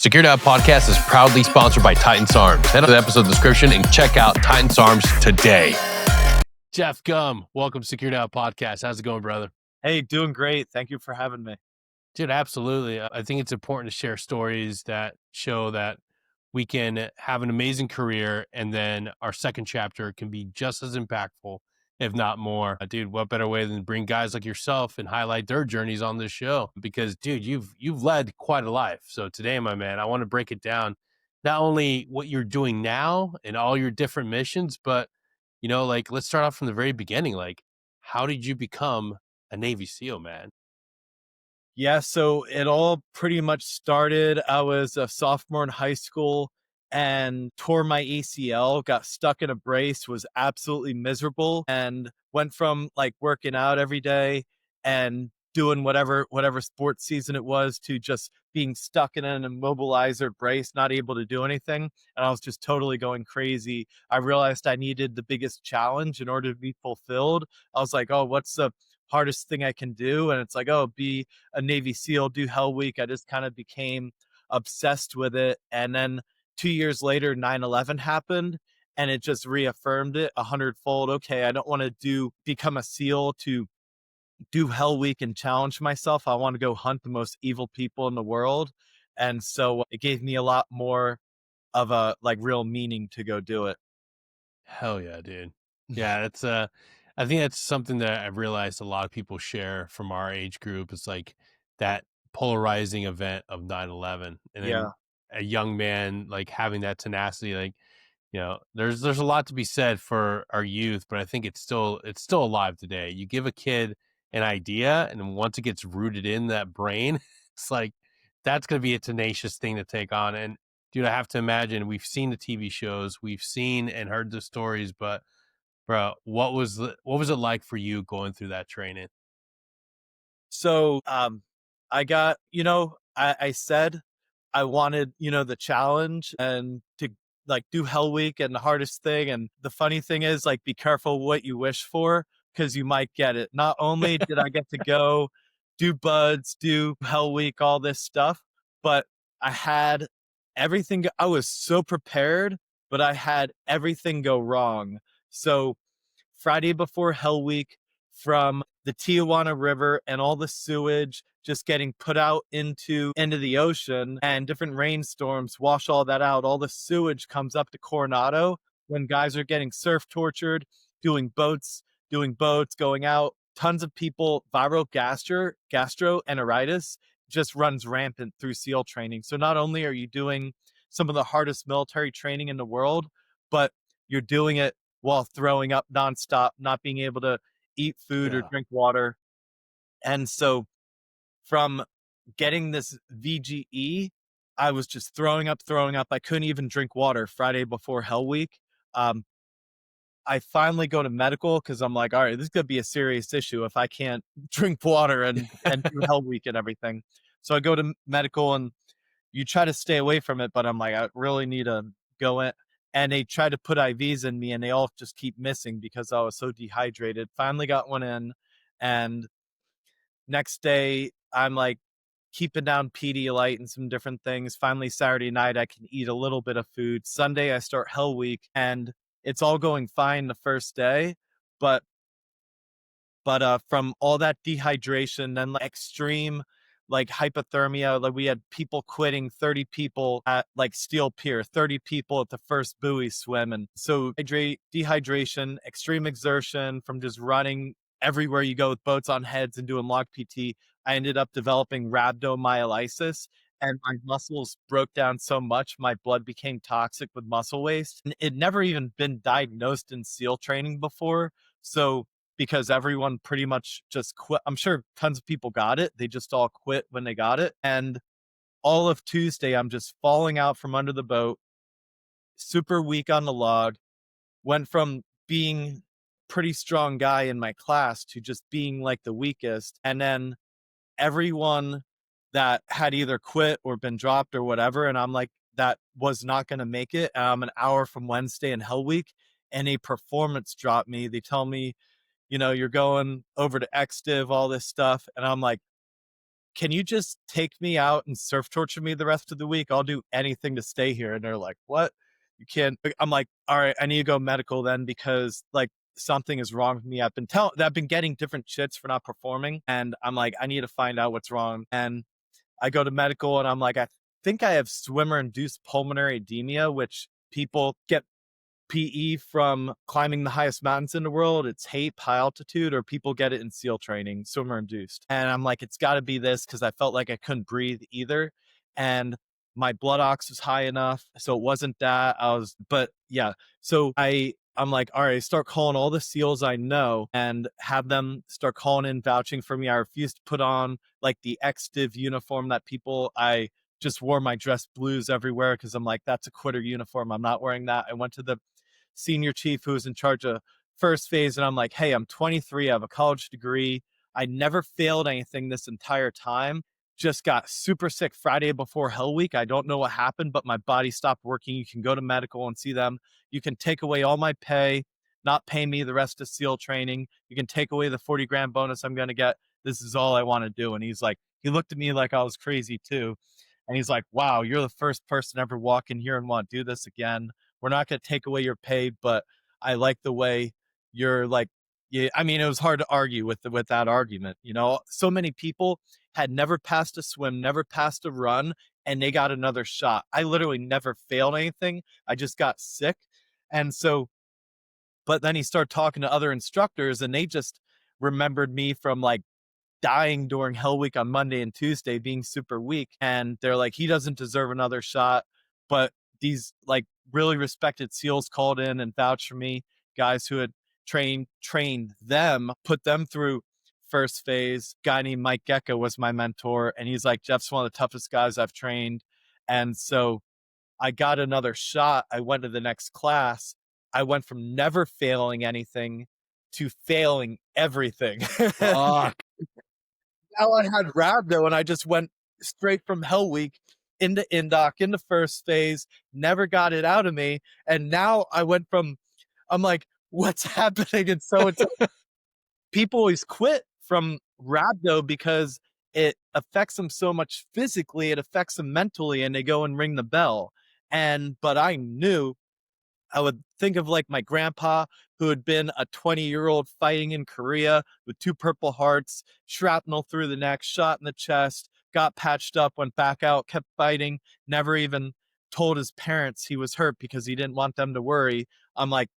Security Halt podcast is proudly sponsored by Titans Arms. Head to the episode description and check out Titans Arms today. Jeff Gum, welcome to Security Halt podcast. How's it going, brother? Hey, doing great. Thank you for having me. Dude, absolutely. I think it's important to share stories that show that we can have an amazing career and then our second chapter can be just as impactful, if not more. Dude, what better way than bring guys like yourself and highlight their journeys on this show? Because, dude, you've led quite a life. So today, my man, I want to break it down, not only what you're doing now and all your different missions, but, let's start off from the very beginning. Like, how did you become a Navy SEAL, man? Yeah, so it all pretty much started. I was a sophomore in high school and tore my ACL, got stuck in a brace, was absolutely miserable, and went from like working out every day and doing whatever sports season it was to just being stuck in an immobilizer brace, not able to do anything. And I was just totally going crazy. I realized I needed the biggest challenge in order to be fulfilled. I was like, oh, what's the hardest thing I can do? And it's like, oh, be a Navy SEAL, do Hell Week. I just kind of became obsessed with it. And then 2 years later, 9/11 happened and it just reaffirmed it 100-fold. Okay, I don't want to become a SEAL to do Hell Week and challenge myself. I want to go hunt the most evil people in the world. And so it gave me a lot more of a like real meaning to go do it. Hell yeah, dude. Yeah, it's I think that's something that I've realized a lot of people share from our age group. It's like that polarizing event of 9/11, and then Yeah. a young man like having that tenacity. Like, there's a lot to be said for our youth, but I think it's still alive today. You give a kid an idea, and then once it gets rooted in that brain, it's like that's gonna be a tenacious thing to take on. And dude, I have to imagine we've seen the TV shows, we've seen and heard the stories, but bro, what was it like for you going through that training? So I got, I said I wanted, the challenge and to like do Hell Week and the hardest thing. And the funny thing is, like, be careful what you wish for because you might get it. Not only did I get to go do buds, do Hell Week, all this stuff, but I had everything. I was so prepared, but I had everything go wrong. So Friday before Hell Week, from the Tijuana River and all the sewage just getting put out into the ocean, and different rainstorms wash all that out. All the sewage comes up to Coronado when guys are getting surf tortured, doing boats, going out. Tons of people, gastroenteritis just runs rampant through SEAL training. So not only are you doing some of the hardest military training in the world, but you're doing it while throwing up nonstop, not being able to eat food or Yeah. drink water. And so from getting this VGE, I was just throwing up. I couldn't even drink water Friday before Hell Week. Um, I finally go to medical because I'm like, all right, this could be a serious issue if I can't drink water and do Hell Week and everything. So I go to medical and you try to stay away from it, but I'm like, I really need to go in. And they try to put IVs in me and they all just keep missing because I was so dehydrated. Finally got one in. And next day, I'm like keeping down Pedialyte and some different things. Finally, Saturday night, I can eat a little bit of food. Sunday, I start Hell Week and it's all going fine the first day. But from all that dehydration, then like extreme like hypothermia, like we had people quitting, 30 people at like Steel Pier, 30 people at the first buoy swim. And so dehydration, extreme exertion from just running everywhere you go with boats on heads and doing log PT. I ended up developing rhabdomyolysis and my muscles broke down so much my blood became toxic with muscle waste. And it never even been diagnosed in SEAL training before. So because everyone pretty much just quit. I'm sure tons of people got it. They just all quit when they got it. And all of Tuesday, I'm just falling out from under the boat, super weak on the log, went from being pretty strong guy in my class to just being like the weakest. And then everyone that had either quit or been dropped or whatever, and I'm like, that was not going to make it. I'm an hour from Wednesday in Hell Week and a performance dropped me. They tell me, you're going over to XDiv, all this stuff. And I'm like, can you just take me out and surf torture me the rest of the week? I'll do anything to stay here. And they're like, what? You can't. I'm like, all right, I need to go medical then because like something is wrong with me. I've been getting different shits for not performing. And I'm like, I need to find out what's wrong. And I go to medical and I'm like, I think I have swimmer induced pulmonary edema, which people get PE from climbing the highest mountains in the world. It's HAPE, high altitude, or people get it in SEAL training, swimmer induced. And I'm like, it's got to be this because I felt like I couldn't breathe either. And my blood ox was high enough. So it wasn't that. But yeah. So I'm like, all right, start calling all the SEALs I know and have them start calling in, vouching for me. I refused to put on like the ex-div uniform that I just wore my dress blues everywhere because I'm like, that's a quitter uniform. I'm not wearing that. I went to the senior chief who was in charge of first phase. And I'm like, hey, I'm 23. I have a college degree. I never failed anything this entire time. Just got super sick Friday before Hell Week. I don't know what happened, but my body stopped working. You can go to medical and see them. You can take away all my pay, not pay me the rest of SEAL training. You can take away the 40 grand bonus I'm going to get. This is all I want to do. And he's like, he looked at me like I was crazy too. And he's like, wow, you're the first person to ever walk in here and want to do this again. We're not going to take away your pay, but I like the way you're like, yeah. I mean, it was hard to argue with that argument. You know, so many people had never passed a swim, never passed a run, and they got another shot. I literally never failed anything. I just got sick. And so, but then he started talking to other instructors and they just remembered me from like dying during Hell Week on Monday and Tuesday, being super weak. And they're like, he doesn't deserve another shot. But these like really respected SEALs called in and vouched for me, guys who had trained them, put them through first phase. Guy named Mike Gecko was my mentor. And he's like, Jeff's one of the toughest guys I've trained. And so I got another shot. I went to the next class. I went from never failing anything to failing everything. Fuck. Now I had rhabdo and I just went straight from Hell Week into Indoc, into first phase, never got it out of me. And now I'm like, what's happening? And so it's people always quit from rhabdo because it affects them so much physically, it affects them mentally, and they go and ring the bell. But I knew I would think of like my grandpa who had been a 20-year-old fighting in Korea with 2 Purple Hearts, shrapnel through the neck, shot in the chest, got patched up, went back out, kept fighting, never even told his parents he was hurt because he didn't want them to worry. I'm like,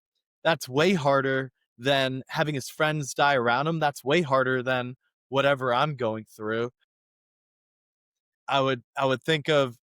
that's way harder than having his friends die around him. That's way harder than whatever I'm going through. I would think of,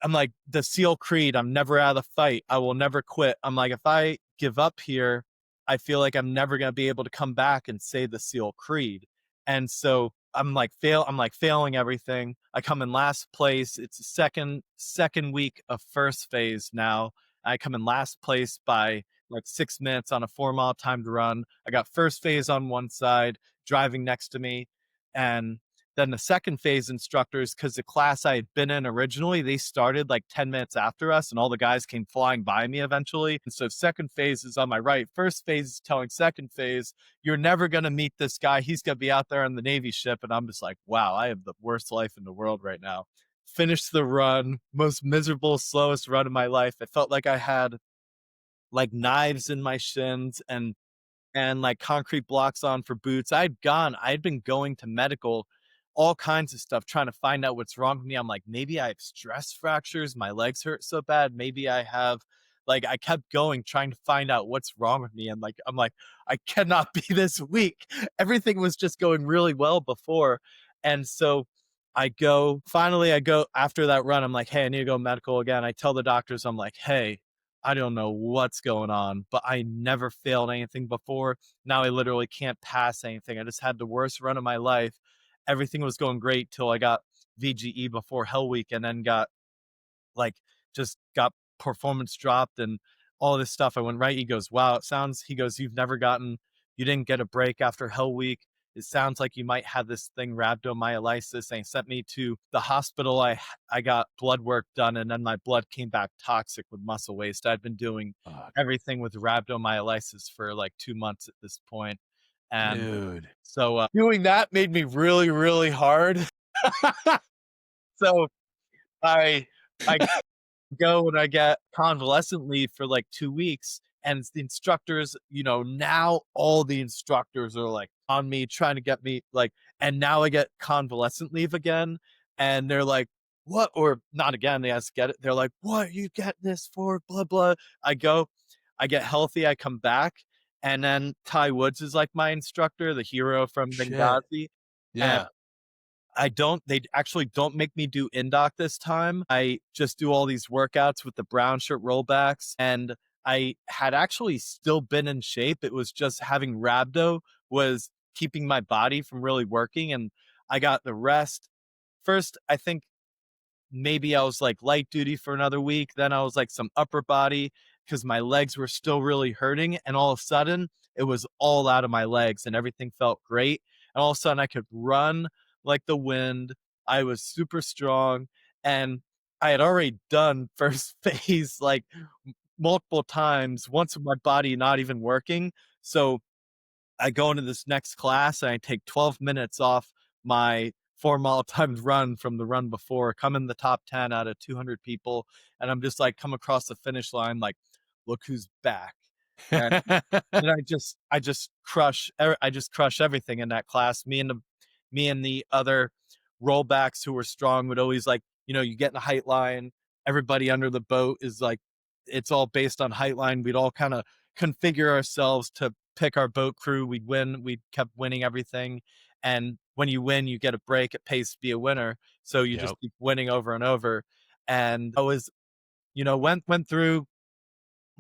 I'm like the SEAL creed. I'm never out of the fight. I will never quit. I'm like, if I give up here, I feel like I'm never going to be able to come back and say the SEAL creed. And so I'm like failing everything. I come in last place. It's the second week of first phase now. I come in last place by like 6 minutes on a 4 mile timed run. I got first phase on one side, driving next to me. And then the second phase instructors, because the class I had been in originally, they started like 10 minutes after us, and all the guys came flying by me eventually. And so second phase is on my right. First phase is telling second phase, you're never going to meet this guy. He's going to be out there on the Navy ship. And I'm just like, wow, I have the worst life in the world right now. Finished the run, most miserable, slowest run of my life. I felt like I had like knives in my shins and like concrete blocks on for boots. I'd been going to medical, all kinds of stuff, trying to find out what's wrong with me. I'm like, maybe I have stress fractures. My legs hurt so bad. Maybe I have, like, I kept going, trying to find out what's wrong with me. And like, I'm like, I cannot be this weak. Everything was just going really well before. And so finally, I go after that run. I'm like, hey, I need to go medical again. I tell the doctors, I'm like, hey, I don't know what's going on, but I never failed anything before. Now I literally can't pass anything. I just had the worst run of my life. Everything was going great till I got VGE before Hell Week and then like just got performance dropped and all this stuff. I went right. He goes, wow, he goes, you didn't get a break after Hell Week. It sounds like you might have this thing, rhabdomyolysis. And he sent me to the hospital. I got blood work done and then my blood came back toxic with muscle waste. I'd been doing Fuck. everything with rhabdomyolysis for like 2 months at this point. And Dude. so, doing that made me really, really hard. So I I go and I get convalescent leave for like 2 weeks, and the instructors, now all the instructors are, like, on me trying to get me, like, and now I get convalescent leave again, and they're like, "What?" Or not again, they ask get it. They're like, "What are you getting this for? Blah, blah." I go, I get healthy, I come back, and then Ty Woods is, like, my instructor, the hero from Shit. Benghazi, and Yeah. they actually don't make me do indoc this time. I just do all these workouts with the brown shirt rollbacks, and I had actually still been in shape. It was just having rhabdo was keeping my body from really working, and I got the rest. First, I think maybe I was like light duty for another week. Then I was like some upper body because my legs were still really hurting. And all of a sudden, it was all out of my legs and everything felt great. And all of a sudden, I could run like the wind. I was super strong. And I had already done first phase like multiple times, once with my body not even working. So I go into this next class and I take 12 minutes off my 4 mile timed run from the run before, come in the top 10 out of 200 people. And I'm just like, come across the finish line, like, look who's back. And then I just crush everything in that class. Me and the other rollbacks who were strong would always like, you get in the height line. Everybody under the boat is like, it's all based on height line. We'd all kind of configure ourselves to pick our boat crew. We'd win. We kept winning everything. And when you win, you get a break. It pays to be a winner. So you Yep. just keep winning over and over. And I was, went through,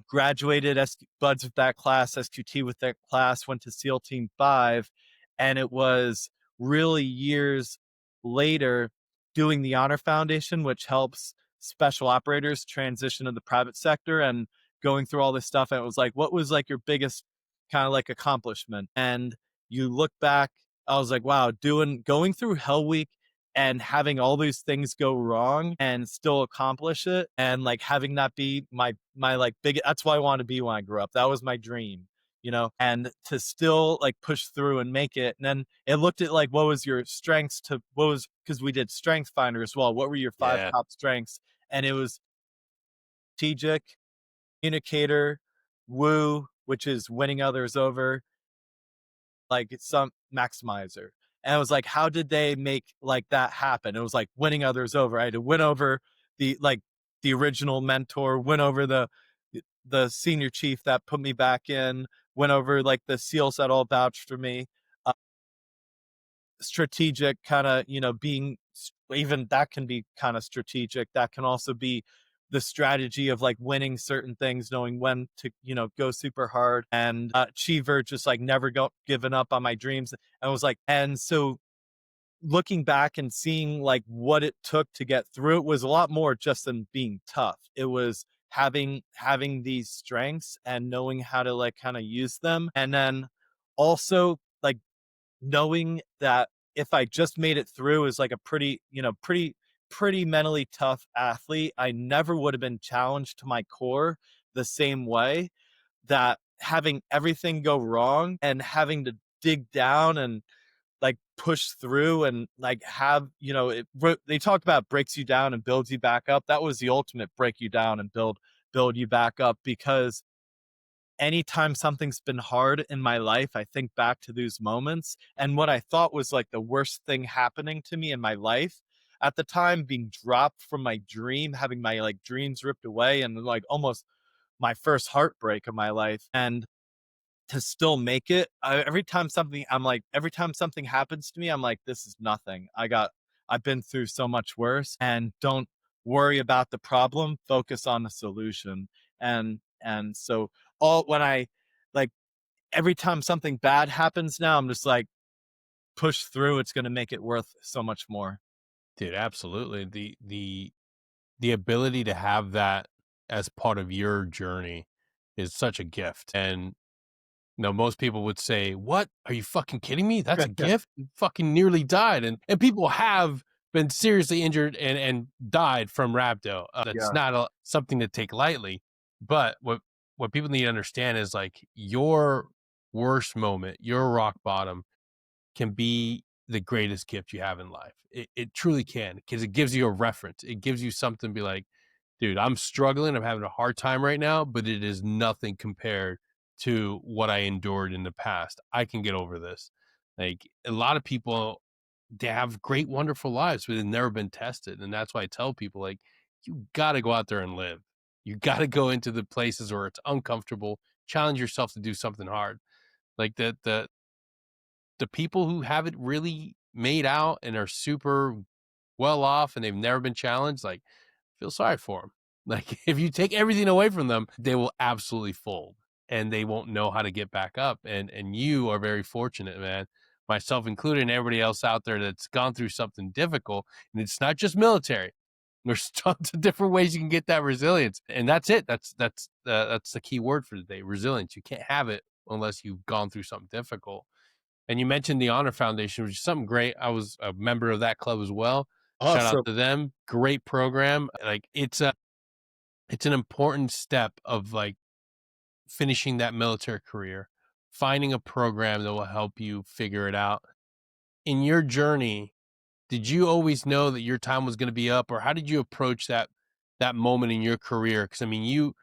graduated as buds with that class, SQT with that class, went to SEAL Team 5. And it was really years later doing the Honor Foundation, which helps special operators transition to the private sector and going through all this stuff. And it was like, what was like your biggest kind of like accomplishment? And you look back, I was like, wow, going through Hell Week and having all these things go wrong and still accomplish it, and like having that be my like big, that's what I wanted to be when I grew up. That was my dream, and to still like push through and make it. And then it looked at like what was your strengths to what was, because we did strength finder as well, what were your 5 Yeah. top strengths? And it was strategic, communicator, woo, which is winning others over, like it's some maximizer. And it was like, how did they make like that happen? It was like winning others over. I had to win over the original mentor, win over the senior chief that put me back in, win over like the SEALs that all vouched for me. Uh, Strategic, kind of, being, even that can be kind of strategic. That can also be the strategy of like winning certain things, knowing when to, go super hard. And achiever, just like never giving up on my dreams. And I was like, and so looking back and seeing like what it took to get through it was a lot more just than being tough. It was having these strengths and knowing how to like kind of use them. And then also like knowing that if I just made it through as like a pretty mentally tough athlete, I never would have been challenged to my core the same way. That having everything go wrong and having to dig down and like push through and like have, they talked about breaks you down and builds you back up. That was the ultimate break you down and build you back up, because anytime something's been hard in my life, I think back to those moments and what I thought was like the worst thing happening to me in my life at the time, being dropped from my dream, having my like dreams ripped away, and like almost my first heartbreak of my life. And to still make it, every time something happens to me, I'm like, this is nothing. I've been through so much worse, and don't worry about the problem, focus on the solution. And so all when I like every time something bad happens now, I'm just like, push through, it's going to make it worth so much more. Dude, absolutely. The ability to have that as part of your journey is such a gift. And most people would say, "What? Are you fucking kidding me? That's a gift? You fucking nearly died." And people have been seriously injured and died from rhabdo. That's Yeah. not something to take lightly. But what people need to understand is like your worst moment, your rock bottom can be the greatest gift you have in life. It truly can, because it gives you a reference. It gives you something to be like, dude, I'm struggling. I'm having a hard time right now, but it is nothing compared to what I endured in the past. I can get over this. Like a lot of people, they have great, wonderful lives, but they've never been tested. And that's why I tell people, like, you got to go out there and live. You got to go into the places where it's uncomfortable, challenge yourself to do something hard. Like the people who have it really made out and are super well off and they've never been challenged, like, feel sorry for them. Like, if you take everything away from them, they will absolutely fold and they won't know how to get back up. And you are very fortunate, man, myself included, and everybody else out there that's gone through something difficult. And it's not just military. There's tons of different ways you can get that resilience, and that's it. That's the key word for today: resilience. You can't have it unless you've gone through something difficult. And you mentioned the Honor Foundation, which is something great. I was a member of that club as well. Shout out Awesome. to them. Great program. Like it's an important step of like finishing that military career, finding a program that will help you figure it out. In your journey, did you always know that your time was going to be up, or how did you approach that moment in your career? Because I mean, you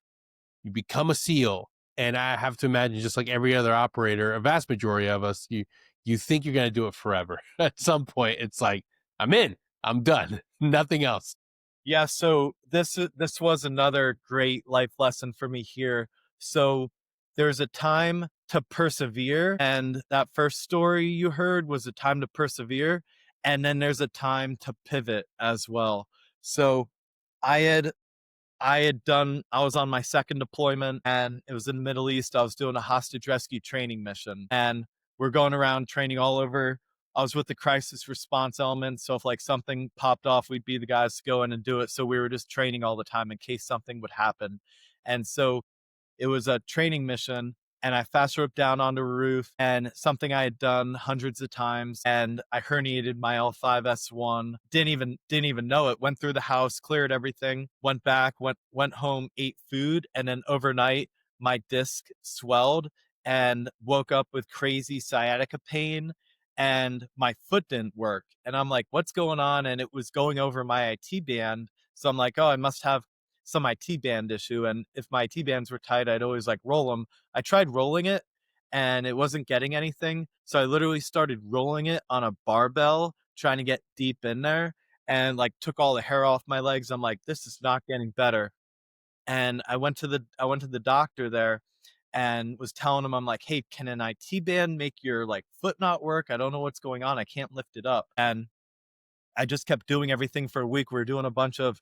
become a SEAL, and I have to imagine, just like every other operator, a vast majority of us, you think you're going to do it forever. At some point, it's like, I'm in, I'm done, nothing else. Yeah, so this was another great life lesson for me here. So there's a time to persevere, and that first story you heard was a time to persevere, and then there's a time to pivot as well. So I had I was on my second deployment and it was in the Middle East. I was doing a hostage rescue training mission and we're going around training all over. I was with the crisis response element. So if like something popped off, we'd be the guys to go in and do it. So we were just training all the time in case something would happen. And so it was a training mission, and I fast roped down onto a roof and something I had done hundreds of times, and I herniated my L5S1. Didn't even know it. Went through the house, cleared everything, went back, went home, ate food, and then overnight my disc swelled and woke up with crazy sciatica pain and my foot didn't work. And I'm like, what's going on? And it was going over my IT band. So I'm like, oh, I must have some IT band issue. And if my IT bands were tight, I'd always like roll them. I tried rolling it and it wasn't getting anything. So I literally started rolling it on a barbell, trying to get deep in there and like took all the hair off my legs. I'm like, this is not getting better. And I went to the doctor there and was telling him, I'm like, hey, can an IT band make your like foot not work? I don't know what's going on. I can't lift it up. And I just kept doing everything for a week. We were doing a bunch of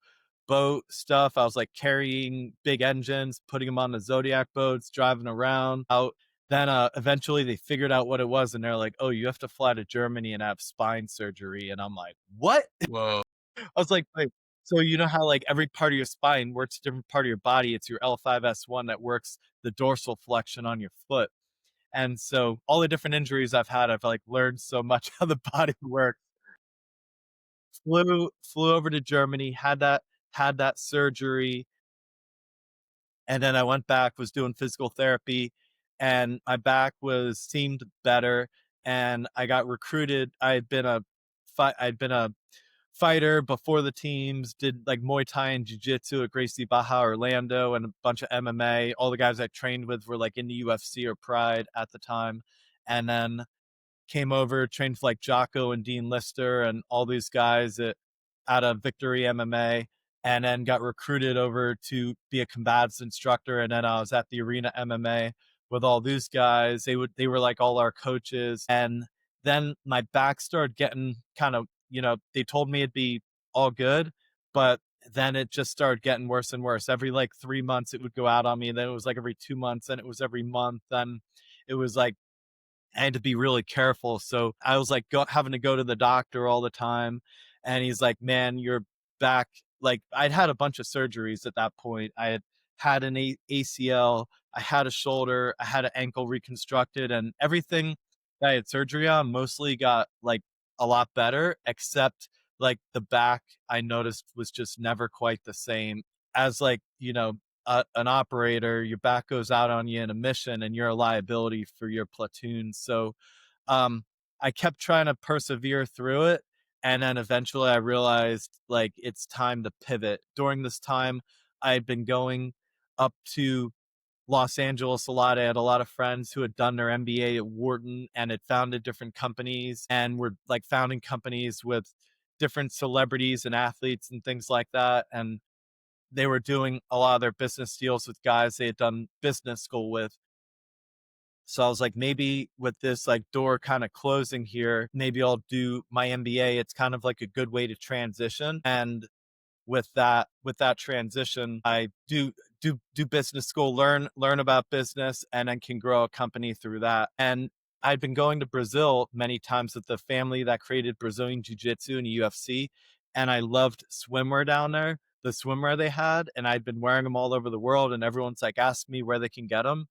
boat stuff. I was like carrying big engines, putting them on the Zodiac boats, driving around out. Then eventually they figured out what it was and they're like, oh, you have to fly to Germany and have spine surgery. And I'm like, what? Whoa. I was like, wait, so you know how like every part of your spine works a different part of your body? It's your L5S1 that works the dorsal flexion on your foot. And so all the different injuries I've had, I've like learned so much how the body works. Flew over to Germany, had that surgery, and then I went back, was doing physical therapy, and my back was seemed better, and I got recruited. I'd been a fighter before the teams, did like Muay Thai and Jiu-Jitsu at Gracie Baja Orlando and a bunch of MMA. All the guys I trained with were like in the UFC or Pride at the time. And then came over, trained for like Jocko and Dean Lister and all these guys out of Victory MMA, and then got recruited over to be a combats instructor. And then I was at the Arena MMA with all these guys. They were like all our coaches. And then my back started getting kind of, they told me it'd be all good, but then it just started getting worse and worse. Every like 3 months it would go out on me. And then it was like every 2 months, and it was every month. Then it was like I had to be really careful. So I was like having to go to the doctor all the time. And he's like, man, you're back. Like I'd had a bunch of surgeries at that point. I had an ACL, I had a shoulder, I had an ankle reconstructed, and everything that I had surgery on mostly got like a lot better, except like the back I noticed was just never quite the same as like, an operator, your back goes out on you in a mission and you're a liability for your platoon. So um, I kept trying to persevere through it. And then eventually I realized like it's time to pivot. During this time, I had been going up to Los Angeles a lot. I had a lot of friends who had done their MBA at Wharton and had founded different companies and were like founding companies with different celebrities and athletes and things like that. And they were doing a lot of their business deals with guys they had done business school with. So I was like, maybe with this like door kind of closing here, maybe I'll do my MBA. It's kind of like a good way to transition. And with that transition, I do business school, learn about business, and then can grow a company through that. And I'd been going to Brazil many times with the family that created Brazilian Jiu-Jitsu and UFC, and I loved swimwear down there, the swimwear they had, and I'd been wearing them all over the world, and everyone's like asked me where they can get them,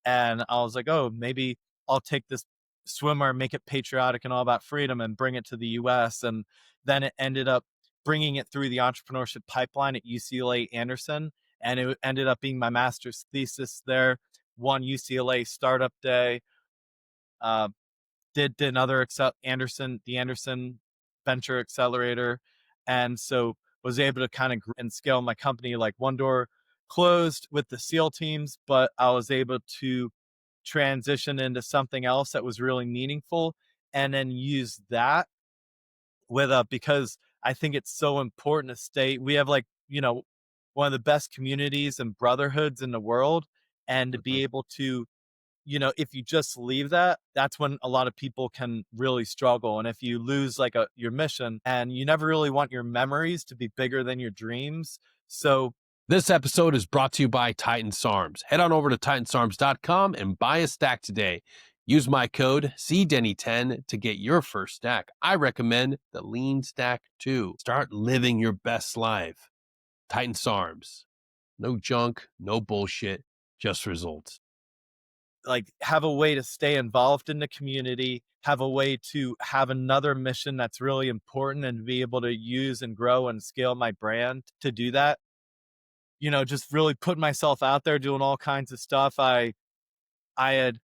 and I was like, oh, maybe I'll take this swimmer, make it patriotic and all about freedom, and bring it to the US. And then it ended up bringing it through the entrepreneurship pipeline at UCLA Anderson. And it ended up being my master's thesis there. Won UCLA Startup Day. Uh, did another the Anderson Venture Accelerator, and so was able to kind of and scale my company. Like one door closed with the SEAL teams, but I was able to transition into something else that was really meaningful, and then use that with because I think it's so important to stay. We have like one of the best communities and brotherhoods in the world, and to be Mhm. able to if you just leave that, that's when a lot of people can really struggle. And if you lose like your mission, and you never really want your memories to be bigger than your dreams. So This episode is brought to you by Titan SARMs. Head on over to titansarms.com and buy a stack today. Use my code CDenny10 to get your first stack. I recommend the Lean Stack too. Start living your best life. Titan SARMs. No junk, no bullshit, just results. like have a way to stay involved in the community, have a way to have another mission that's really important, and be able to use and grow and scale my brand to do that. Just really put myself out there doing all kinds of stuff. I had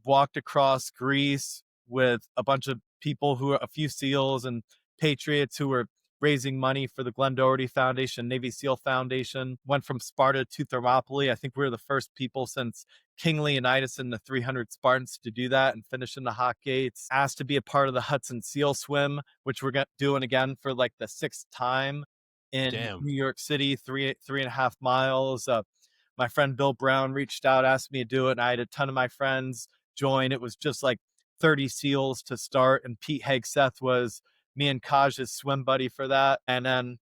walked across Greece with a bunch of people who are a few SEALs and patriots who were raising money for the Glenn Doherty Foundation, Navy SEAL Foundation. Went from Sparta to Thermopylae. I think we were the first people since King Leonidas and the 300 Spartans to do that and finish in the hot gates. Asked to be a part of the Hudson SEAL Swim, which we're doing again for like the sixth time in Damn. New York City, 3.5 miles. My friend Bill Brown reached out, asked me to do it, and I had a ton of my friends join. It was just like 30 SEALs to start, and Pete Hegseth was me and Kaj's swim buddy for that. And then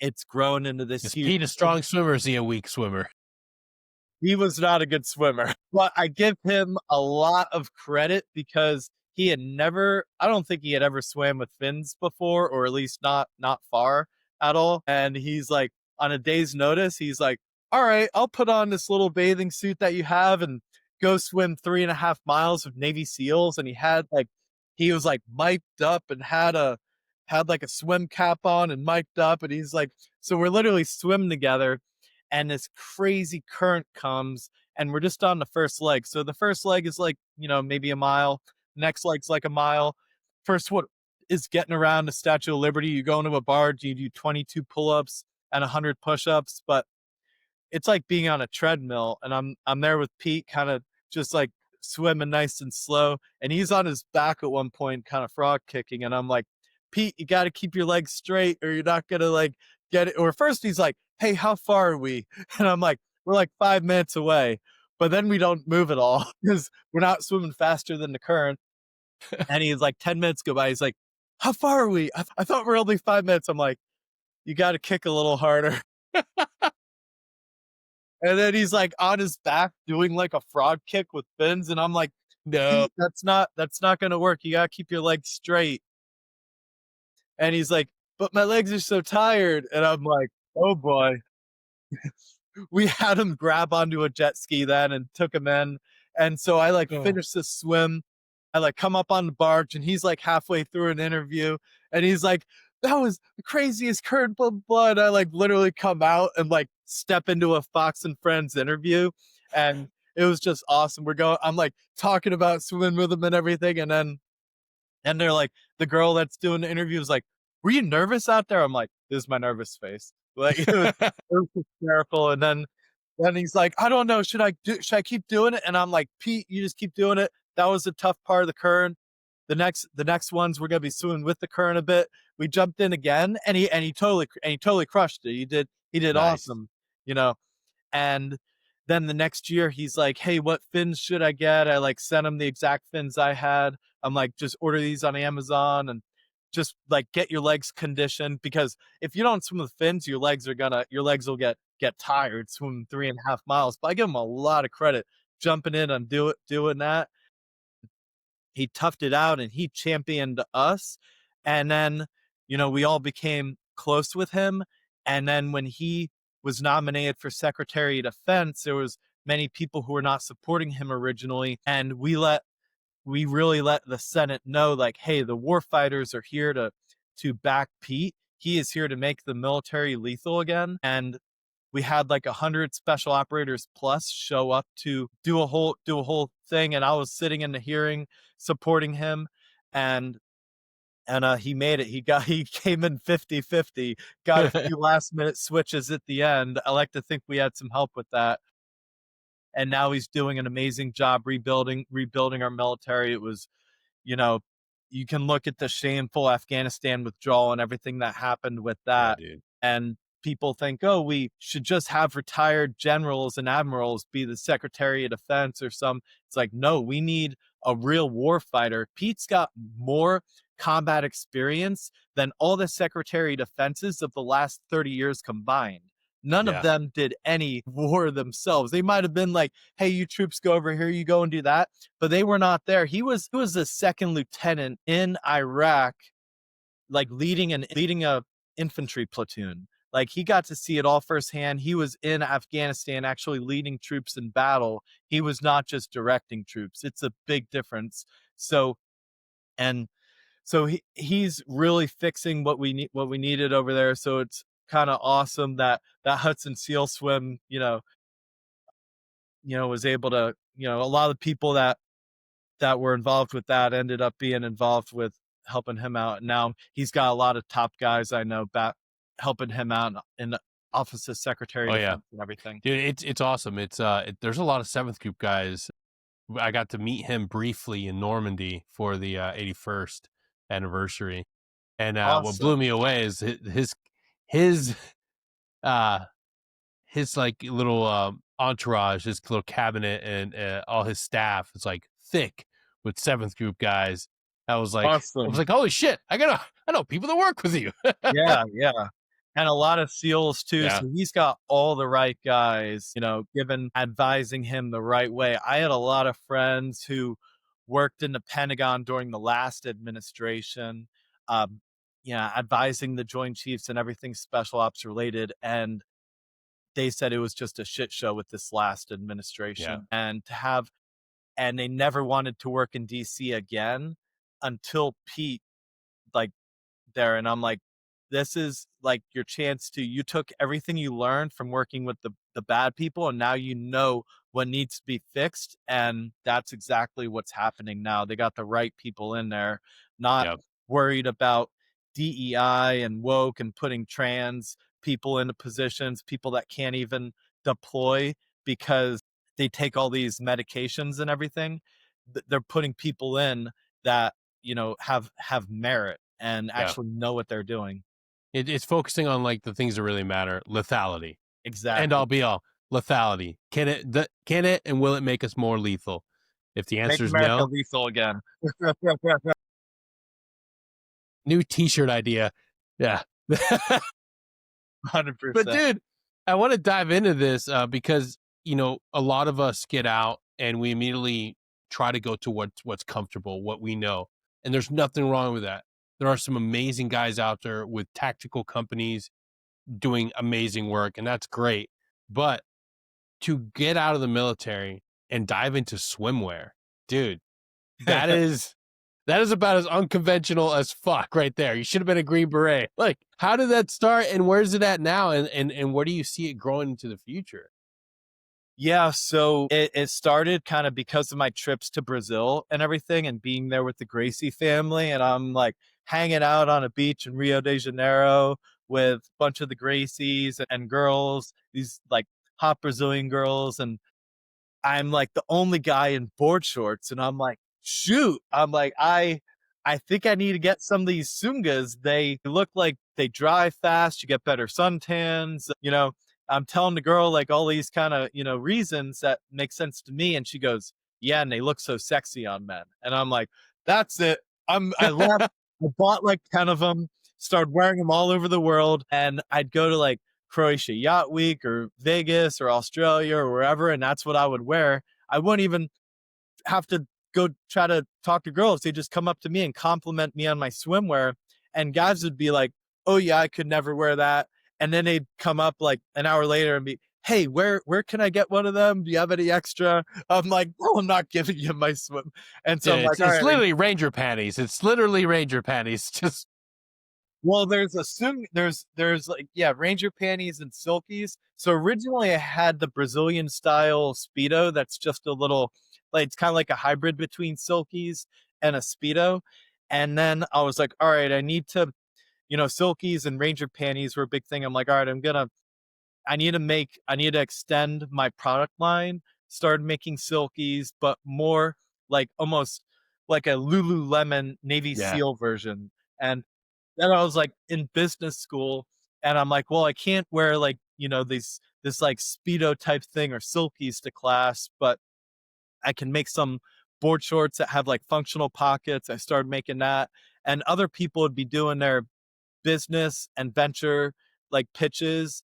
it's grown into this Is huge. Pete a strong swimmer or is he a weak swimmer? He was not a good swimmer, but I give him a lot of credit because he had never, I don't think he had ever swam with fins before, or at least not far at all. And he's like, on a day's notice, he's like, all right, I'll put on this little bathing suit that you have and go swim 3.5 miles of Navy SEALs. And he was like mic'd up and had like a swim cap on and mic'd up. And he's like, so we're literally swimming together, and this crazy current comes, and we're just on the first leg. So the first leg is like, maybe a mile. Next leg's like a mile. First one is getting around the Statue of Liberty. You go into a barge, you do 22 pull-ups and 100 push-ups, but it's like being on a treadmill. And I'm there with Pete, kind of just like swimming nice and slow, and he's on his back at one point, kind of frog kicking, and I'm like, Pete, you got to keep your legs straight or you're not gonna like get it. Or first he's like, hey, how far are we? And I'm like, we're like 5 minutes away, but then we don't move at all because we're not swimming faster than the current. And he's like, 10 minutes go by, he's like, how far are we? I thought we're only 5 minutes. I'm like, you got to kick a little harder. And then he's like on his back doing like a frog kick with fins, and I'm like, No. Pete, that's not gonna work. You gotta keep your legs straight. And he's like, but my legs are so tired. And I'm like, oh boy. We had him grab onto a jet ski then and took him in. And so I like Oh. finished the swim. I like come up on the barge, and he's like halfway through an interview, and he's like, that was the craziest current, blah, blah, blah. And I like literally come out and like step into a Fox and Friends interview. And it was just awesome. I'm like talking about swimming with them and everything. And they're like, the girl that's doing the interview is like, were you nervous out there? I'm like, this is my nervous face. Like it was hysterical. And then he's like, I don't know, should I keep doing it? And I'm like, Pete, you just keep doing it. That was a tough part of the current. The next ones we're gonna be swimming with the current a bit. We jumped in again, and he totally crushed it. He did Nice. awesome, you know. And then the next year, he's like, "Hey, what fins should I get?" I like sent him the exact fins I had. I'm like, just order these on Amazon and just like get your legs conditioned because if you don't swim with fins, your legs will get tired swimming 3.5 miles. But I give him a lot of credit jumping in and doing that. He toughed it out and he championed us. And then, we all became close with him. And then when he was nominated for Secretary of Defense, there was many people who were not supporting him originally. And we really let the Senate know, like, hey, the war fighters are here to back Pete. He is here to make the military lethal again. And we had like 100 special operators plus show up to do a whole thing. And I was sitting in the hearing supporting him. And and he made it. He came in 50-50, got a few last minute switches at the end. I like to think we had some help with that. And now he's doing an amazing job rebuilding our military. It was, you know, you can look at the shameful Afghanistan withdrawal and everything that happened with Yeah, that. dude. And people think, oh, we should just have retired generals and admirals be the Secretary of Defense or some. It's like, no, we need a real war fighter. Pete's got more combat experience than all the Secretary of Defenses of the last 30 years combined. None of Yeah. them did any war themselves. They might have been like, hey, you troops go over here, you go and do that, but they were not there. He was a second lieutenant in Iraq, like leading a infantry platoon. Like he got to see it all firsthand. He was in Afghanistan actually leading troops in battle. He was not just directing troops. It's a big difference. So and so he's really fixing what we needed over there. So it's kind of awesome that Hudson Seal swim, was able to, a lot of the people that were involved with that ended up being involved with helping him out. Now he's got a lot of top guys I know back helping him out in the Office of Secretary Oh of yeah, Defense and everything. dude. It's awesome. There's a lot of seventh group guys. I got to meet him briefly in Normandy for the 81st anniversary, and what blew Awesome. me away is his uh his like little entourage, his little cabinet, and all his staff is like thick with seventh group guys. I was Awesome. like, holy shit! I know people that work with you. Yeah, yeah. And a lot of SEALs too. Yeah, So he's got all the right guys, given advising him the right way. I had a lot of friends who worked in the Pentagon during the last administration, um, advising the Joint Chiefs and everything special ops related. And they said it was just a shit show with this last yeah, administration. And they never wanted to work in DC again until Pete, like, there. And I'm like, this is like your chance to, you took everything you learned from working with the bad people and now you know what needs to be fixed. And that's exactly what's happening now. They got the right people in there, not yeah, worried about DEI and woke and putting trans people into positions, people that can't even deploy because they take all these medications and everything. They're putting people in that, have merit and yeah. actually know what they're doing. It's focusing on like the things that really matter: lethality, end Exactly. all be all. Lethality. Can it and will it make us more lethal? If the Make answer is America no, lethal again. new T-shirt idea. Yeah. But 100%. dude, I want to dive into this because a lot of us get out and we immediately try to go to what's comfortable, what we know, and there's nothing wrong with that. There are some amazing guys out there with tactical companies doing amazing work, and that's great. But to get out of the military and dive into swimwear, dude, that is. That is about as unconventional as fuck right there. You should have been a Green Beret. Like, how did that start and where's it at now? And where do you see it growing into the future? Yeah, so it started kind of because of my trips to Brazil and everything and being there with the Gracie family. And I'm like hanging out on a beach in Rio de Janeiro with a bunch of the Gracies and girls, these like hot Brazilian girls. And I'm like the only guy in board shorts, and I'm like, shoot. I'm like, I think I need to get some of these sungas. They look like they dry fast. You get better suntans. I'm telling the girl like all these kind of reasons that make sense to me, and she goes, yeah, and they look so sexy on men. And I'm like, that's it. I left. I bought like 10 of them, started wearing them all over the world, and I'd go to like Croatia Yacht Week or Vegas or Australia or wherever, and that's what I would wear. I wouldn't even have to go try to talk to girls. They just come up to me and compliment me on my swimwear, and guys would be like, "Oh yeah, I could never wear that." And then they'd come up like an hour later and be, "Hey, where can I get one of them? Do you have any extra?" I'm like, "No, I'm not giving you my swim." And so Yeah, I'm like, "All it's right." literally Ranger panties. It's literally Ranger panties. Just Well, there's like, yeah, Ranger panties and silkies. So originally I had the Brazilian style Speedo that's just a little like it's kind of like a hybrid between silkies and a Speedo. And then I was like, all right, I need to, silkies and Ranger panties were a big thing. I'm like, all right, I need to extend my product line, started making silkies, but more like almost like a Lululemon Navy yeah. SEAL version. And then I was like in business school, and I'm like, well, I can't wear like, this like Speedo type thing or silkies to class, but I can make some board shorts that have like functional pockets. I started making that. And other people would be doing their business and venture like pitches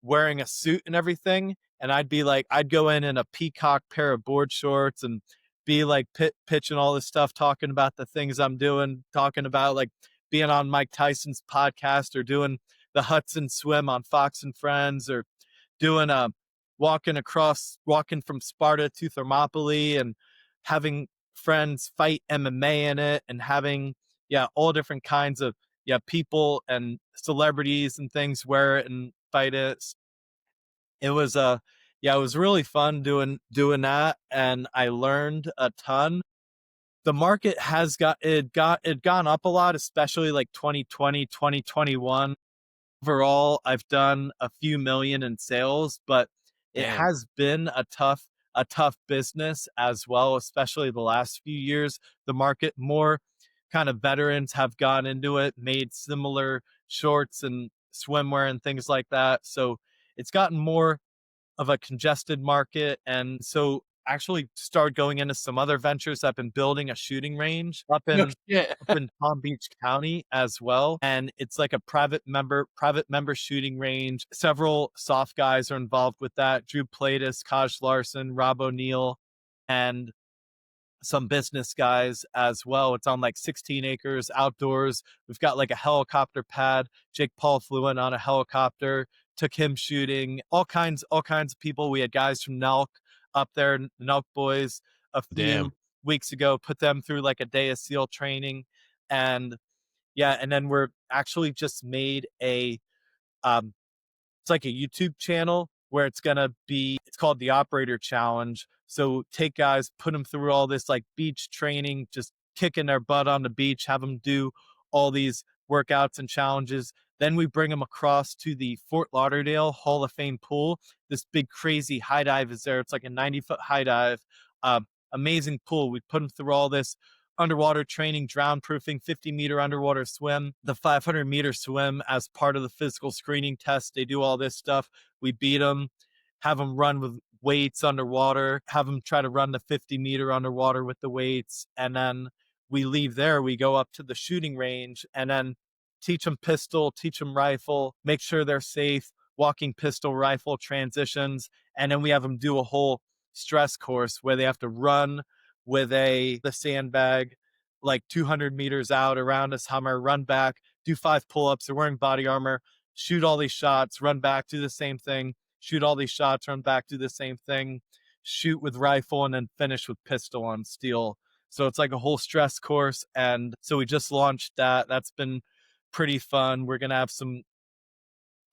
wearing a suit and everything. And I'd be like, I'd go in a peacock pair of board shorts and be like pitching all this stuff, talking about the things I'm doing, talking about like being on Mike Tyson's podcast or doing the Hudson swim on Fox and Friends or doing walking from Sparta to Thermopylae and having friends fight MMA in it and having, yeah, all different kinds of, yeah, people and celebrities and things wear it and fight it. It was yeah, it was really fun doing that, and I learned a ton. The market has it gone up a lot, especially like 2020, 2021. Overall, I've done a few million in sales, but it Damn. has been a tough business as well, especially the last few years. The market, more kind of veterans have gone into it, made similar shorts and swimwear and things like that. So it's gotten more of a congested market. And so actually started going into some other ventures. I've been building a shooting range No shit. up in Palm Beach County as well. And it's like a private member shooting range. Several soft guys are involved with that. Drew Platis, Kaj Larson, Rob O'Neill, and some business guys as well. It's on like 16 acres outdoors. We've got like a helicopter pad. Jake Paul flew in on a helicopter, took him shooting. All kinds of people. We had guys from Nelk up there, the Nelk boys, a Damn. few weeks ago. Put them through like a day of SEAL training, and yeah, and then we're actually just made a um, it's like a YouTube channel where it's called the Operator Challenge. So take guys, put them through all this like beach training, just kicking their butt on the beach, have them do all these workouts and challenges. Then we bring them across to the Fort Lauderdale Hall of Fame pool. This big crazy high dive is there. It's like a 90-foot high dive. Amazing pool. We put them through all this underwater training, drown proofing, 50-meter underwater swim, the 500-meter swim as part of the physical screening test. They do all this stuff. We beat them, have them run with weights underwater, have them try to run the 50-meter underwater with the weights. And then we leave there. We go up to the shooting range and then teach them pistol, teach them rifle, make sure they're safe, walking pistol rifle transitions. And then we have them do a whole stress course where they have to run with the sandbag like 200 meters out around this Hummer, run back, do 5 pull-ups. They're wearing body armor, shoot all these shots, run back, do the same thing, shoot all these shots, run back, do the same thing, shoot with rifle, and then finish with pistol on steel. So it's like a whole stress course. And so we just launched that. That's been pretty fun. We're going to have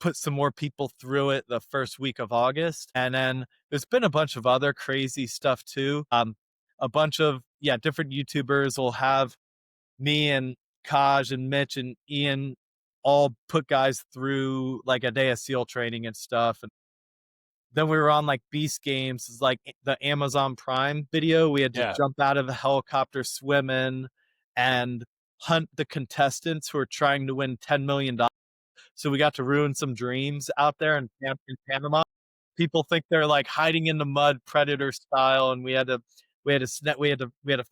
put some more people through it the first week of August. And then there's been a bunch of other crazy stuff too. A bunch of, yeah, different YouTubers will have me and Kaj and Mitch and Ian all put guys through like a day of SEAL training and stuff. And then we were on like Beast Games, is like the Amazon Prime video. We had to Yeah. jump out of a helicopter, swim in, and hunt the contestants who are trying to win $10 million. So we got to ruin some dreams out there in Panama. People think they're like hiding in the mud, predator style, and we had to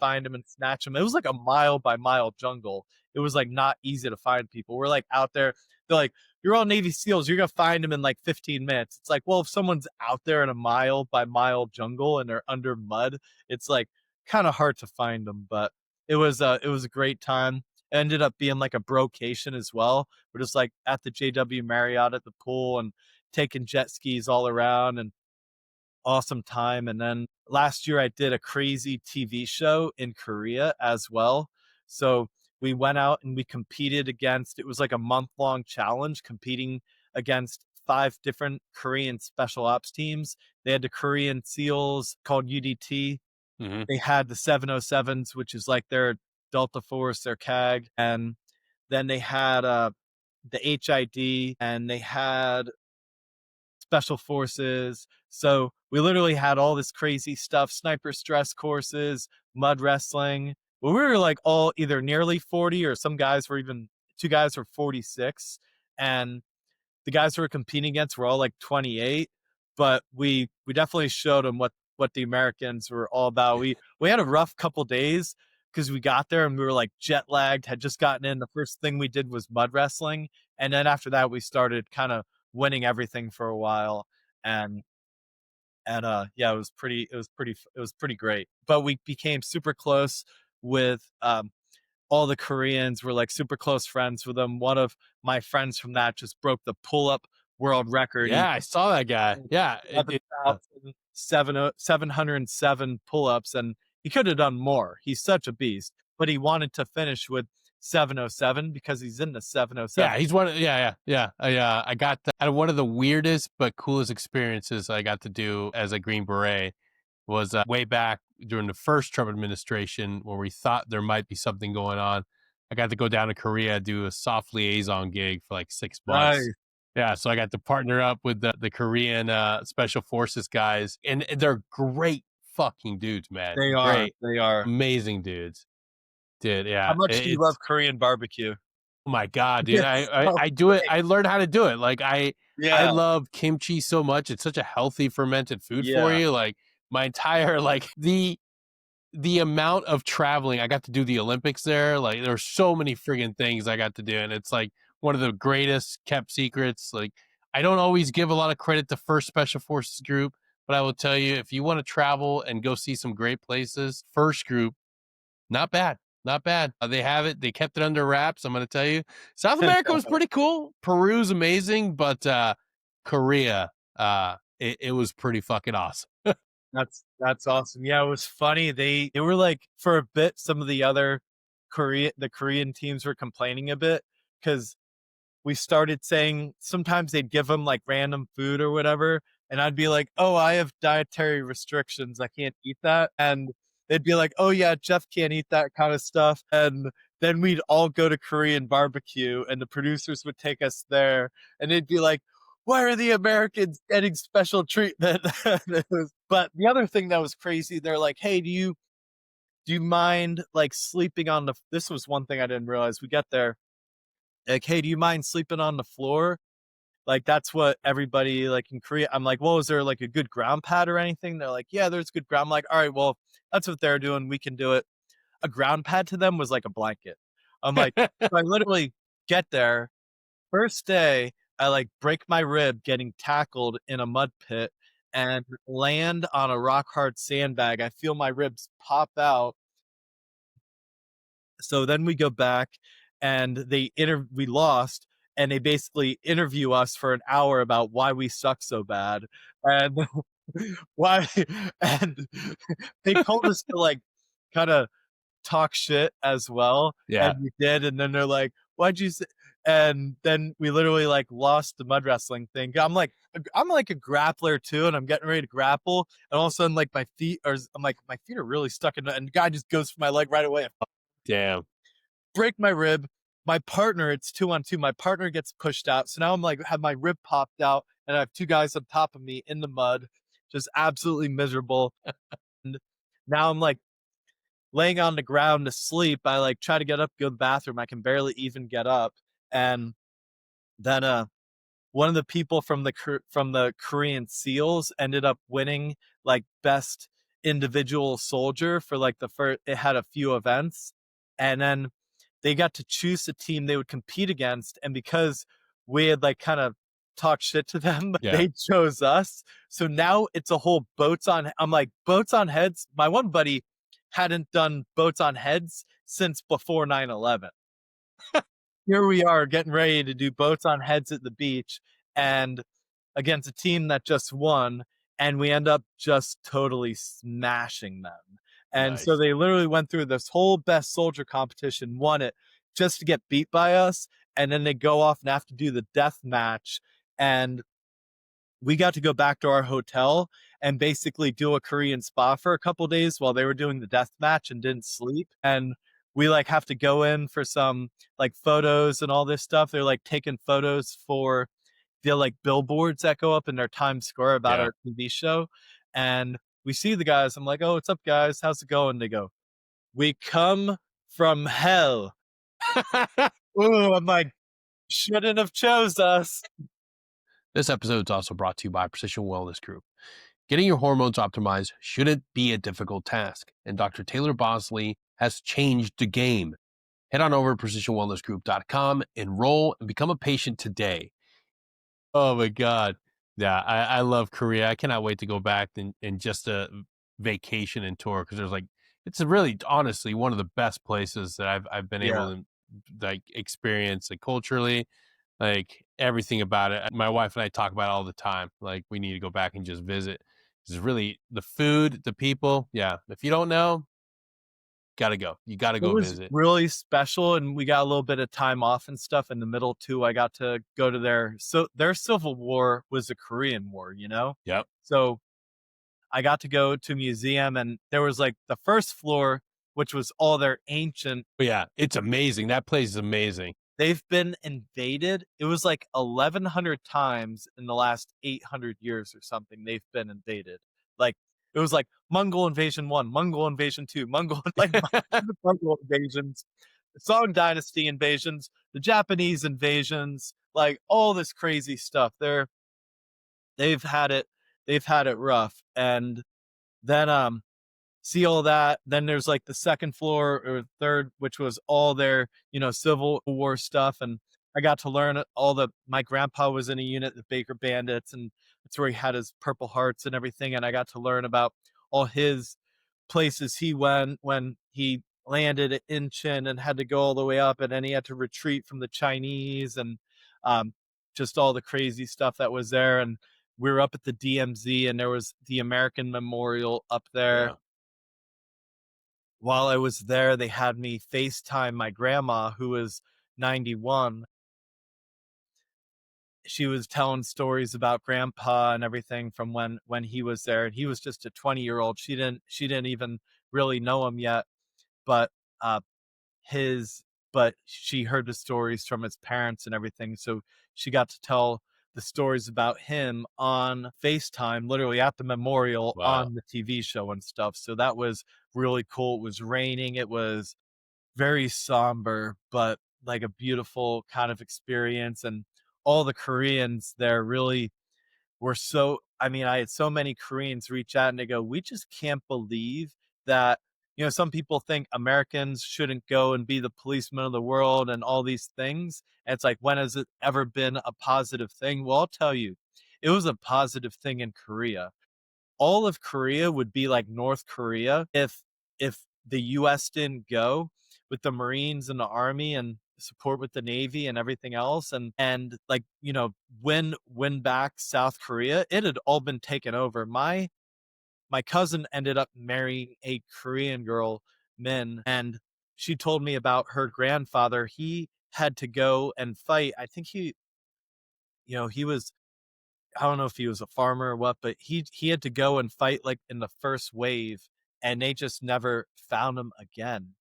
find them and snatch them. It was like a mile by mile jungle. It was like not easy to find people. We're like out there. They're like, "You're all Navy SEALs. You're gonna find them in like 15 minutes." It's like, well, if someone's out there in a mile by mile jungle and they're under mud, it's like kind of hard to find them. But it was a great time. It ended up being like a brocation as well. We're just like at the JW Marriott at the pool and taking jet skis all around, and awesome time. And then last year I did a crazy TV show in Korea as well. So we went out and we competed against, it was like a month-long challenge competing against 5 different Korean special ops teams. They had the Korean SEALs called UDT. Hmm. They had the 707s, which is like their Delta Force, their CAG, and then they had the HID, and they had special forces. So we literally had all this crazy stuff, sniper stress courses, mud wrestling. Well, we were like all either nearly 40, or some guys were even, 2 guys were 46. And the guys who were competing against were all like 28. But we definitely showed them what the Americans were all about. We had a rough couple days because we got there and we were like jet lagged, had just gotten in. The first thing we did was mud wrestling, and then after that we started kind of winning everything for a while. and yeah, it was pretty great. But we became super close with all the Koreans. Were like super close friends with them. One of my friends from that just broke the pull-up world record. He Yeah, I saw that guy. Yeah, uh, 707 pull-ups, and he could have done more. He's such a beast, but he wanted to finish with 707 because he's in the yeah, 707. he's one. Yeah. I got out of one of the weirdest but coolest experiences I got to do as a Green Beret was way back during the first Trump administration, where we thought there might be something going on. I got to go down to Korea, do a soft liaison gig for like 6 months. Nice. Yeah, so I got to partner up with the Korean special forces guys, and they're great fucking dudes, man. They are. Great, They are. amazing dudes. Dude, How yeah, much do you love it's Korean barbecue? oh my god, dude. It's so I do it. great. I learned how to do it. Like I Yeah. love kimchi so much. It's such a healthy fermented food for Yeah. you. Like my entire like the amount of traveling I got to do the Olympics there. Like there's so many friggin' things I got to do, and it's like one of the greatest kept secrets. Like I don't always give a lot of credit to First Special Forces Group, but I will tell you, if you want to travel and go see some great places, First Group, not bad. Not bad. They have it. They kept it under wraps. I'm going to tell you. South America was pretty cool. Peru's amazing, but Korea, it was pretty fucking awesome. That's awesome. Yeah, it was funny. They were like, for a bit, some of the other Korean teams were complaining a bit because we started saying sometimes they'd give them like random food or whatever, and I'd be like, "Oh, I have dietary restrictions. I can't eat that." And they'd be like, "Oh yeah, Jeff can't eat that kind of stuff." And then we'd all go to Korean barbecue, and the producers would take us there, and they'd be like, "Why are the Americans getting special treatment?" But the other thing that was crazy, they're like, "Hey, do you mind like sleeping on the?" This was one thing I didn't realize. We get there, like, "Hey, do you mind sleeping on the floor?" Like that's what everybody like in Korea. I'm like, "Well, is there like a good ground pad or anything?" They're like, "Yeah, there's good ground." I'm like, "All right, well, that's what they're doing. We can do it." A ground pad to them was like a blanket. I'm like, so I literally get there first day. I like break my rib getting tackled in a mud pit and land on a rock hard sandbag. I feel my ribs pop out. So then we go back and we lost, and they basically interview us for an hour about why we suck so bad and why, and they told us to like kind of talk shit as well, Yeah. and we did, and then they're like, "Why'd you say," and then we literally, like, lost the mud wrestling thing. I'm like a grappler too, and I'm getting ready to grapple, and all of a sudden, like, my feet are I'm like, "My feet are really stuck in," and the guy just goes for my leg right away. I Damn. break my rib. My partner, it's 2 on 2. My partner gets pushed out. So now I'm like, have my rib popped out, and I have 2 guys on top of me in the mud, just absolutely miserable. And now I'm like laying on the ground to sleep. I like try to get up, go to the bathroom. I can barely even get up. And then one of the people from the Korean SEALs ended up winning like best individual soldier for like the first. It had a few events, and then they got to choose a team they would compete against. And because we had like kind of talked shit to them, Yeah. they chose us. So now it's a whole boats on. I'm like boats on heads. My one buddy hadn't done boats on heads since before 9/11. Here we are getting ready to do boats on heads at the beach and against a team that just won, and we end up just totally smashing them. And so Nice. they literally went through this whole best soldier competition, won it just to get beat by us, and then they go off and have to do the death match. And we got to go back to our hotel and basically do a Korean spa for a couple days while they were doing the death match and didn't sleep. And we like have to go in for some like photos and all this stuff. They're like taking photos for the like billboards that go up in their Times Square about Yeah. our TV show. And we see the guys. I'm like, "Oh, what's up, guys? How's it going?" They go, "We come from hell." Ooh, I'm like, shouldn't have chose us. This episode is also brought to you by Precision Wellness Group. Getting your hormones optimized shouldn't be a difficult task, and Dr. Taylor Bosley has changed the game. Head on over to precisionwellnessgroup.com, enroll, and become a patient today. Oh my God. Yeah, I love Korea. I cannot wait to go back and just a vacation and tour because there's like, it's really honestly one of the best places that I've been Yeah. able to like experience like culturally, like everything about it. My wife and I talk about it all the time. Like we need to go back and just visit. It's really the food, the people. Yeah. If you don't know, gotta go. You gotta It go was visit. really special, and we got a little bit of time off and stuff in the middle too. I got to go to their Civil War was the Korean War, you know? Yep. So I got to go to a museum, and there was like the first floor, which was all their ancient. But yeah, it's amazing. That place is amazing. They've been invaded. It was like 1,100 times in the last 800 years or something. They've been invaded. Like it was like Mongol invasion one, Mongol invasion two, Mongol like Mongol invasions, Song Dynasty invasions, the Japanese invasions, like all this crazy stuff. They've had it, they've had it rough. And then see all that. Then there's like the second floor or third, which was all their, Civil War stuff. And I got to learn my grandpa was in a unit, the Baker Bandits, and that's where he had his Purple Hearts and everything. And I got to learn about all his places he went when he landed at Incheon and had to go all the way up. And then he had to retreat from the Chinese and um, just all the crazy stuff that was there. And we were up at the DMZ, and there was the American Memorial up there. Yeah. While I was there, they had me FaceTime my grandma who was 91. She was telling stories about grandpa and everything from when he was there, and he was just a 20-year-old. She didn't even really know him yet, but uh his but she heard the stories from his parents and everything, so she got to tell the stories about him on FaceTime, literally at the memorial Wow. on the TV show and stuff. So that was really cool. It was raining. It was very somber, but like a beautiful kind of experience. And all the Koreans there really were so, I mean, I had so many Koreans reach out and they go, "We just can't believe that." Some people think Americans shouldn't go and be the policeman of the world and all these things. And it's like, when has it ever been a positive thing? Well, I'll tell you, it was a positive thing in Korea. All of Korea would be like North Korea if the US didn't go with the Marines and the Army and support with the Navy and everything else, and like, win back South Korea. It had all been taken over. My cousin ended up marrying a Korean girl Min, and she told me about her grandfather. He had to go and fight. I think he was, I don't know if he was a farmer or what, but he had to go and fight like in the first wave, and they just never found him again.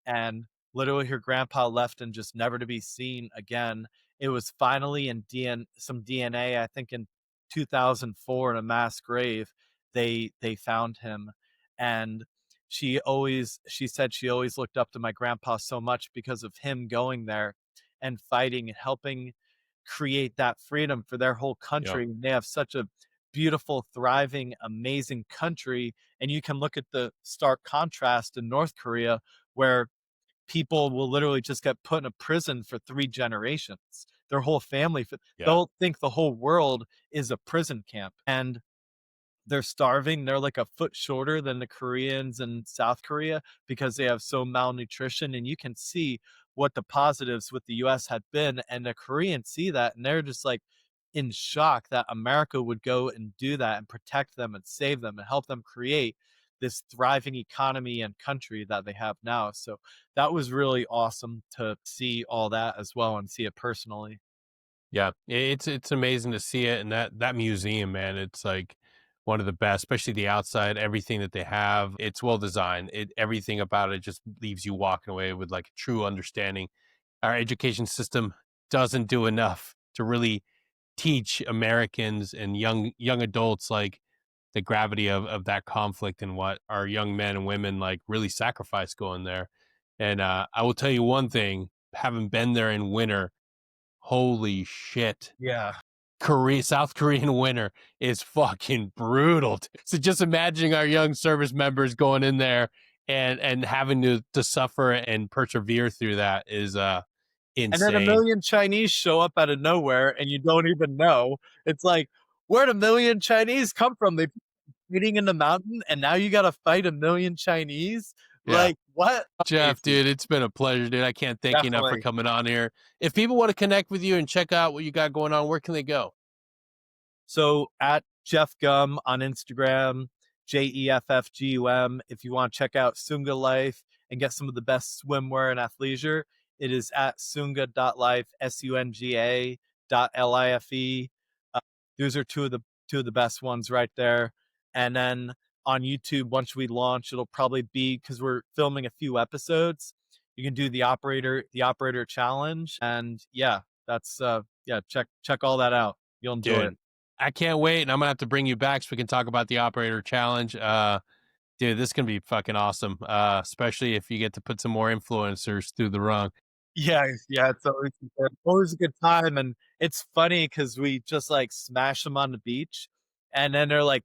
And literally, her grandpa left and just never to be seen again. It was finally in some DNA, I think in 2004, in a mass grave, they found him. And she said she always looked up to my grandpa so much because of him going there and fighting and helping create that freedom for their whole Yep. country. They have such a beautiful, thriving, amazing country. And you can look at the stark contrast in North Korea, where people will literally just get put in a prison for 3 generations. Their whole family, Yeah. they'll think the whole world is a prison camp. And they're starving. They're like a foot shorter than the Koreans in South Korea because they have so malnutrition. And you can see what the positives with the US had been. And the Koreans see that and they're just like in shock that America would go and do that and protect them and save them and help them create this thriving economy and country that they have now. So that was really awesome to see all that as well and see it personally. Yeah, it's amazing to see it, and that museum, man, it's like one of the best, especially the outside, everything that they have, it's well designed. Everything about it just leaves you walking away with like a true understanding. Our education system doesn't do enough to really teach Americans and young adults like the gravity of that conflict and what our young men and women like really sacrifice going there. And I will tell you one thing, having been there in winter, holy shit. Yeah. South Korean winter is fucking brutal. So just imagining our young service members going in there and having to suffer and persevere through that is And then a insane. million Chinese show up out of nowhere and you don't even know. It's like, where'd a million Chinese come from? They eating in the mountain and now you gotta fight a million Chinese? Yeah. Like, what? Jeff, Amazing. dude, it's been a pleasure, dude. I can't thank you enough for Definitely. coming on here. If people want to connect with you and check out what you got going on, where can they go? So at Jeff Gum on Instagram, JEFFGUM. If you want to check out Sunga Life and get some of the best swimwear and athleisure, it is at sunga.life, SUNGA.LIFE. Uh, those are two of the best ones right there. And then on YouTube, once we launch, it'll probably be, because we're filming a few episodes, you can do the operator challenge. And yeah, that's yeah, check all that out. You'll enjoy it. Dude, I can't wait. And I'm gonna have to bring you back so we can talk about the operator challenge. Dude, this can be fucking awesome. Especially if you get to put some more influencers through the rung. Yeah, yeah, it's always a good time, and it's funny because we just, like, smash them on the beach, and then they're like,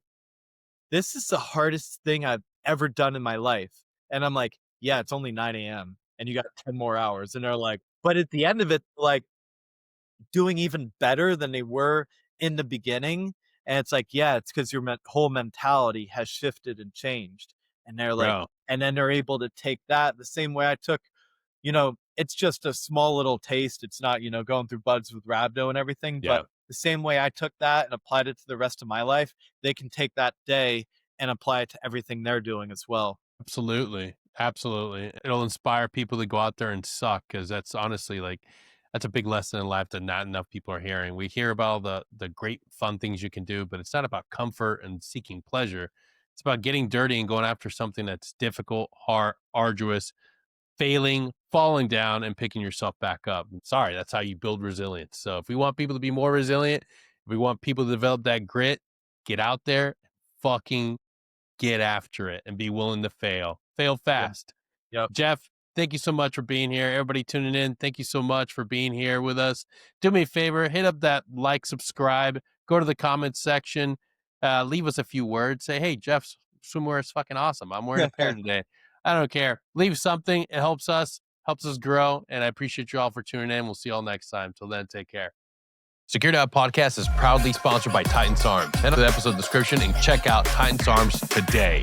"This is the hardest thing I've ever done in my life," and I'm like, "Yeah, it's only 9 a.m., and you got 10 more hours," and they're like, but at the end of it, like, doing even better than they were in the beginning, and it's like, "Yeah, it's 'cause your whole mentality has shifted and changed," and they're like, Bro. and then they're able to take that the same way I took, it's just a small little taste. It's not, going through buds with rhabdo and everything, but Yeah. the same way I took that and applied it to the rest of my life, they can take that day and apply it to everything they're doing as well. Absolutely. Absolutely. It'll inspire people to go out there and suck because that's honestly like that's a big lesson in life that not enough people are hearing. We hear about all the great fun things you can do, but it's not about comfort and seeking pleasure. It's about getting dirty and going after something that's difficult, hard, arduous, failing, falling down, and picking yourself back up. And sorry, that's how you build resilience. So if we want people to be more resilient, if we want people to develop that grit, get out there, fucking get after it and be willing to fail. Fail Yeah. fast. Yep. Jeff, thank you so much for being here. Everybody tuning in, thank you so much for being here with us. Do me a favor, hit up that like, subscribe, go to the comments section, leave us a few words. Say, hey, Jeff's swimwear is fucking awesome. I'm wearing a pair today. I don't care. Leave something. It helps us grow. And I appreciate you all for tuning in. We'll see you all next time. Till then, take care. Security Halt Podcast is proudly sponsored by Titans Arms. Head to the episode description and check out Titans Arms today.